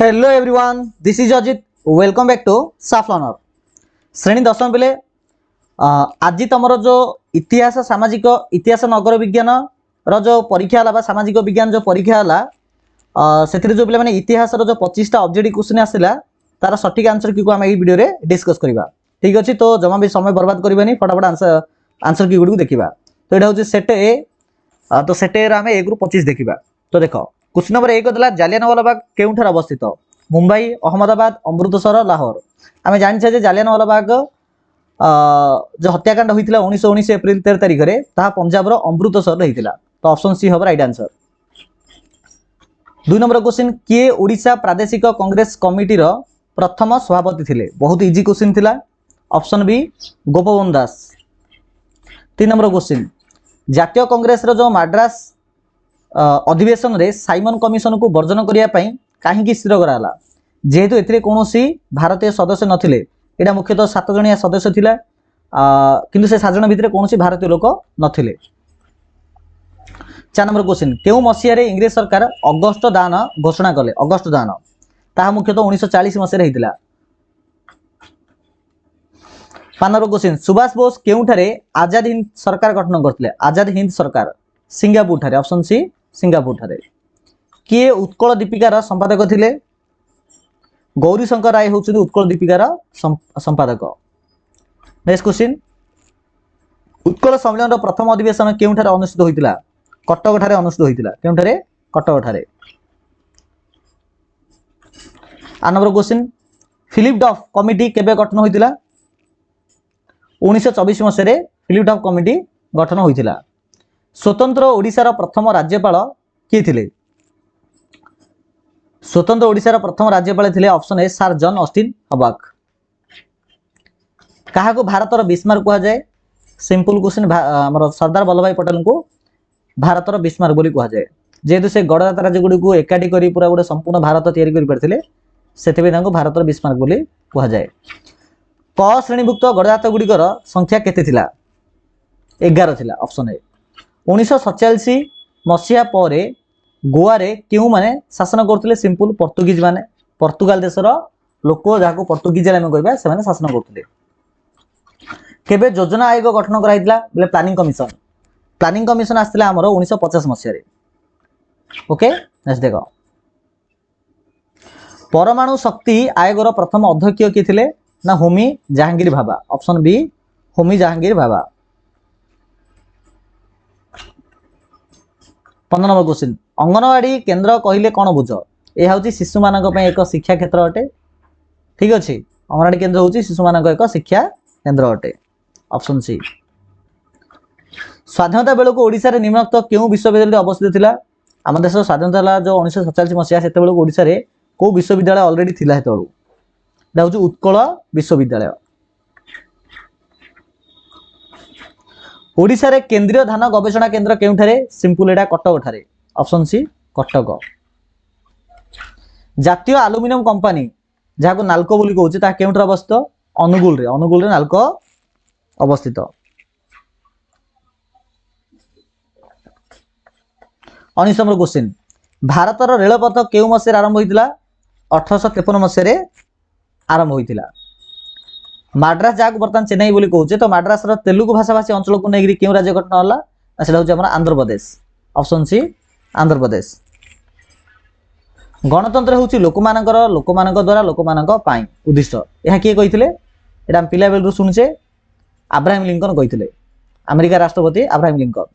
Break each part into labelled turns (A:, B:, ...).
A: Hello everyone, this is Ajit. Welcome back to साफ learner. श्रेणी दशम पिले आज तुम जो इतिहास सामाजिक इतिहास नगर विज्ञान रो परीक्षा है सामाजिक विज्ञान जो परीक्षा है से जो पे इतिहास जो 25टा ऑब्जेक्टिव क्वेश्चन आसला तार सठिक आंसर की आम यही वीडियो डिस्कस करवा। ठीक अच्छे, तो जमा भी समय बर्बाद करवानी, फटाफट आंसर की गुड़ी देखा। तो यहाँ हूँ सेट ए। तो सेट ए आम 1 ରୁ 25 देखा। तो देख क्वेश्चन नंबर 1 देला जालियानवाला बाग केउठार अवस्थित? मुंबई, अहमदाबाद, अमृतसर, लाहौर। आम जानी जे जालियानवाला बाग जो हत्याकांड होता 1919 एप्रिल 13 तारिख में पंजाब अमृतसर होता। तो ऑप्शन सी हम राइट आंसर। 2 नंबर क्वेश्चन, किए ओडिशा प्रादेशिक कांग्रेस कमिटी प्रथम सभापति थिले? बहुत इजी क्वेश्चन थिला। ऑप्शन बी गोपबंधु दास। 3 नंबर क्वेश्चन, जातीय कांग्रेस जो मद्रास अधिवेशन रे साइमन कमिशन को वर्जन करने कहीं स्थिर कराला? जेहेतु एथिरे कौनसी भारतीय सदस्य नथिले, एटा मुख्यतः 7 जणिया सदस्य थिला, किंतु से 7 जण भितर कौनसी भारतीय लोक नथिले। 4 नंबर क्वेश्चन, केउ मसीहा रे इंग्रेज सरकार अगस्त दान घोषणा कले? अगस्त दान ताहा मुख्यतः 1940 मसीहा होता। 5 नंबर क्वेश्चन, सुभाष बोस केउठारे आजाद हिंद सरकार गठन करथिले? आजाद हिंद सरकार सिंगापुर ठारे। ऑप्शन सी सिंगापुर ठारे। किए उत्कल दीपिकार संपादक थिले? गौरी शंकर राय होउछथि उत्कल दीपिकार संपादक। नेक्स्ट क्वेश्चन, उत्कल सम्मेलन प्रथम अधिवेशन केउठारे अनुष्ठित होइतिला? कटक ठारे अनुष्ठित होइतिला। केउठारे? कटक ठारे। 8 नंबर क्वेश्चन, फिलिप डफ कमिटी केबे गठन होइतिला? 1924 मसीह रे फिलिप डफ कमिटी गठन होइतिला। स्वतंत्र ओडिशार प्रथम राज्यपाल किए थिले? स्वतंत्र ओडिशार प्रथम राज्यपाल थिले option A sir John Austin हबाक। कहा को भारतर बिस्मार्क कहा जाए? सिंपल क्वेश्चन, हमर सरदार वल्लभ भाई पटेल को भारतर बिस्मार्क बोली कहा जाए। जेहेतु से गणराज्य राज्य गुडी को एकाठी करी पूरा गोटे संपूर्ण भारत तैयारी करि परथिले, सेते तांको भारतर बिस्मार्क बोली कहा जाए। क श्रेणीभुक्त गणराज्य गुडीकर संख्या केते थिला? 11 थिला। Option A. 1947 मसीहा पर गोवा रे क्यों माने शासन करथिले? सिंपल पोर्तुगीज माने, पोर्तुगाल देशर लोक जाको पोर्तुगीज आमे कहबा से माने शासन करथिले। केबे योजना आयोग गठन कराइतला? बोले प्लानिंग कमिशन। प्लानिंग कमिशन आस्तिला हमरो 1950 मसीहा रे। ओके, नेक्स्ट देखो, परमाणु शक्ति आयोगर प्रथम अध्यक्ष के थिले? ना Homi Jehangir Bhabha. Option B Homi Jehangir Bhabha. 15 number question, anganwadi केन्द्र कहले कौन बुझ? यह हूँ शिशु मान एक शिक्षा क्षेत्र अटे। ठीक अच्छे, अंगनवाड़ी केन्द्र हूँ शिशु मान एक शिक्षा केन्द्र अटे। Option C. स्वाधीनता बेलू ओडिशा रे निम्नलिखित क्यों विश्वविद्यालय अवस्थित थिला? आम देश स्वाधीनता जो 1947 मसीहा से ओडिशा रे को विश्वविद्यालय ऑलरेडी थिला? हेतु हूँ उत्कल विश्वविद्यालय। ओडिशा रे केंद्रीय धान गवेषणा केन्द्र केउठारे? सिंपल एटा कटक ठारे। Option C Cuttack. जातीय एल्युमिनियम कंपनी जहाँ नाल्को बोली कहूँ ता केउठार अवस्थित? अनुगुल रे। अनुगुल रे नाल्को अवस्थित। 19 नंबर क्वेश्चन, भारतर रेलपथ केउ मसीह आरंभ होइतिला? 1853 मसीह रे आरंभ होइतिला। मद्रास जहाँ बर्तमान चेन्नई बोली कहूचे, तो मद्रास तेलुगु भाषाभाषी अंचल को लेकर क्यों राज्य गठन होला? सेटा होचे हमर आंध्र प्रदेश। Option C Andhra Pradesh. गणतंत्र होची लोकमानक द्वारा लोकमानक पाई उद्दिष्ट। यह किए कहिथिले? एटा हम पिला बेलरु सुनचे, अब्राहम लिंकन कहिथिले, अमेरिका राष्ट्रपति अब्राहम लिंकन।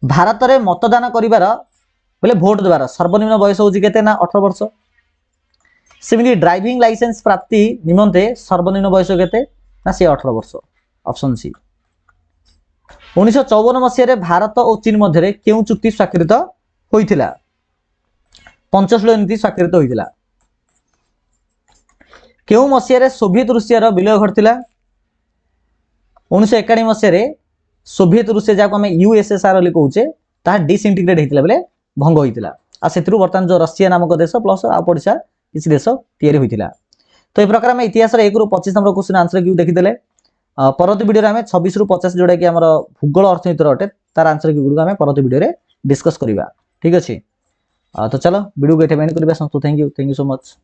A: भारत रे मतदान करिवार बोले भोट देवार सर्वनिम्न बयस होची केते? ना 18 वर्ष। सेमिली ड्राइविंग लाइसेंस प्राप्ति निमंते सर्वनिम्न बयस केते? ना से 18 वर्ष। Option C. 1954 मसीह भारत और चीन मध्य क्यों चुक्ति स्वाक्षरित होइतिला? पंचशील नीति स्वाक्षरित होइतिला। क्यों मसीह सोवियत रूसिया विलय घटिला? 1991 मसीह सोवियत रूसिया जहाँ आम यूएसएसआर बोली कहूचे ता डिसइंटीग्रेट होइतिला, बेले भंग होइतिला। आ सेतिरु बर्तमान जो रशिया नामक देश प्लस आ पड़िसा किसी देश तैयारी होइतिला। तो ये प्रकार आम इतिहास 1 ରୁ 25 नंबर क्वेश्चन आंसर की देखीदेले। परवर्ती वीडियो आम 26 ରୁ 50 जोड़ा कि आम भूगोल अर्थनीति अटे तार आंसर की गुड़ आम परवर्ती वीडियो डिस्कस करवा। ठीक अच्छे, तो चलो वीडियो को एठे एंड करबा। Thank you so much.